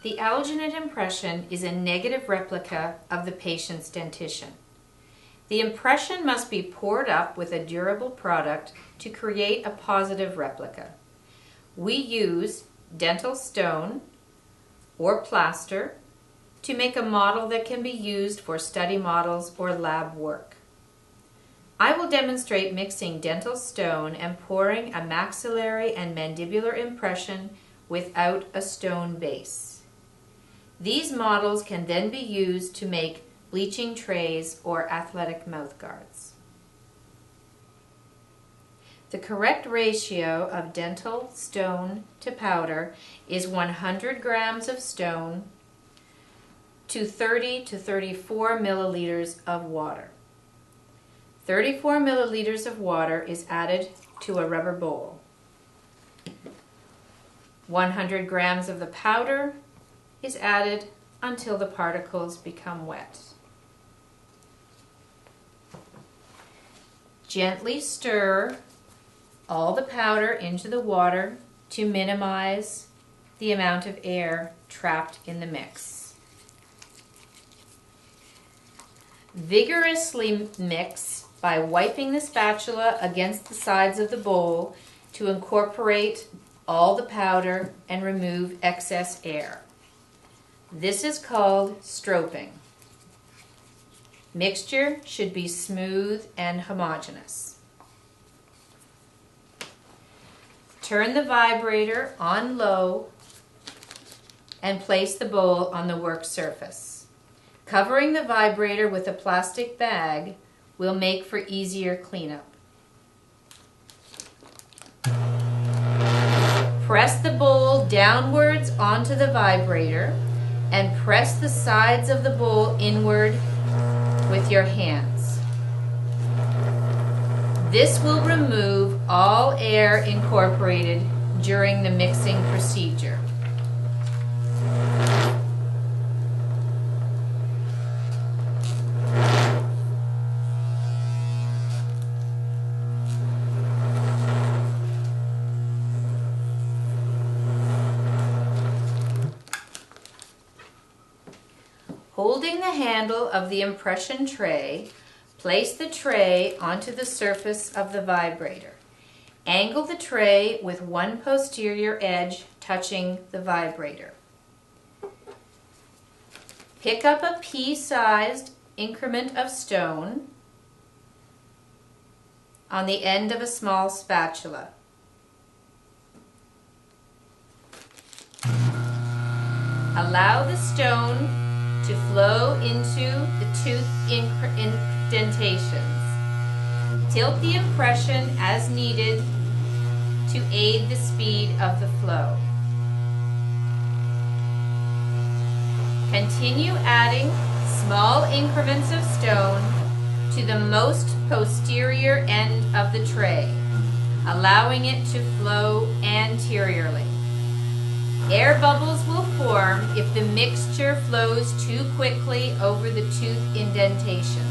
The alginate impression is a negative replica of the patient's dentition. The impression must be poured up with a durable product to create a positive replica. We use dental stone or plaster to make a model that can be used for study models or lab work. I will demonstrate mixing dental stone and pouring a maxillary and mandibular impression without a stone base. These models can then be used to make bleaching trays or athletic mouthguards. The correct ratio of dental stone to powder is 100 grams of stone to 30 to 34 milliliters of water. 34 milliliters of water is added to a rubber bowl. 100 grams of the powder is added until the particles become wet. Gently stir all the powder into the water to minimize the amount of air trapped in the mix. Vigorously mix by wiping the spatula against the sides of the bowl to incorporate all the powder and remove excess air. This is called stropping. Mixture should be smooth and homogeneous. Turn the vibrator on low and place the bowl on the work surface. Covering the vibrator with a plastic bag will make for easier cleanup. Press the bowl downwards onto the vibrator and press the sides of the bowl inward with your hands. This will remove all air incorporated during the mixing procedure. Holding the handle of the impression tray, place the tray onto the surface of the vibrator. Angle the tray with one posterior edge touching the vibrator. Pick up a pea-sized increment of stone on the end of a small spatula. Allow the stone to flow into the tooth indentations. Tilt the impression as needed to aid the speed of the flow. Continue adding small increments of stone to the most posterior end of the tray, allowing it to flow anteriorly. Air bubbles will form if the mixture flows too quickly over the tooth indentations.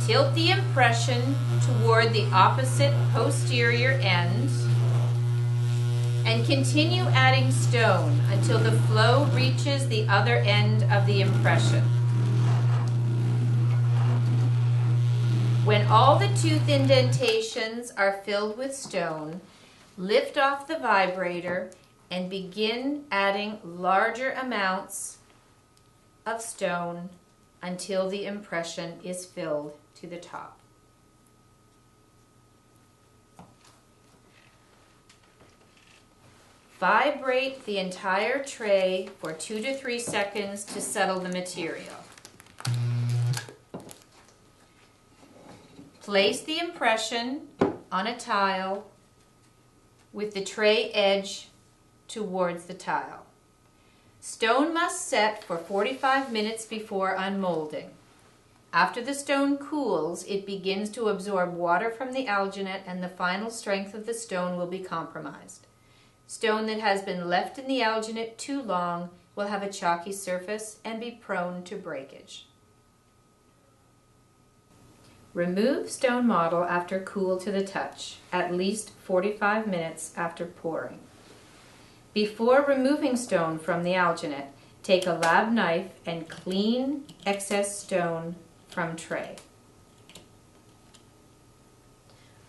Tilt the impression toward the opposite posterior end and continue adding stone until the flow reaches the other end of the impression. When all the tooth indentations are filled with stone, lift off the vibrator and begin adding larger amounts of stone until the impression is filled to the top. Vibrate the entire tray for 2 to 3 seconds to settle the material. Place the impression on a tile with the tray edge towards the tile. Stone must set for 45 minutes before unmolding. After the stone cools, it begins to absorb water from the alginate and the final strength of the stone will be compromised. Stone that has been left in the alginate too long will have a chalky surface and be prone to breakage. Remove stone model after cool to the touch, at least 45 minutes after pouring. Before removing stone from the alginate, take a lab knife and clean excess stone from tray.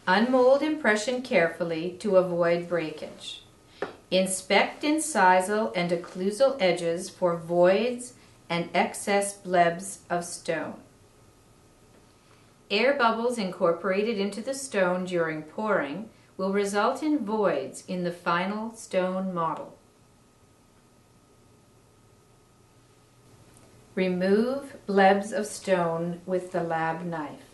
Unmold impression carefully to avoid breakage. Inspect incisal and occlusal edges for voids and excess blebs of stone. Air bubbles incorporated into the stone during pouring will result in voids in the final stone model. Remove blebs of stone with the lab knife.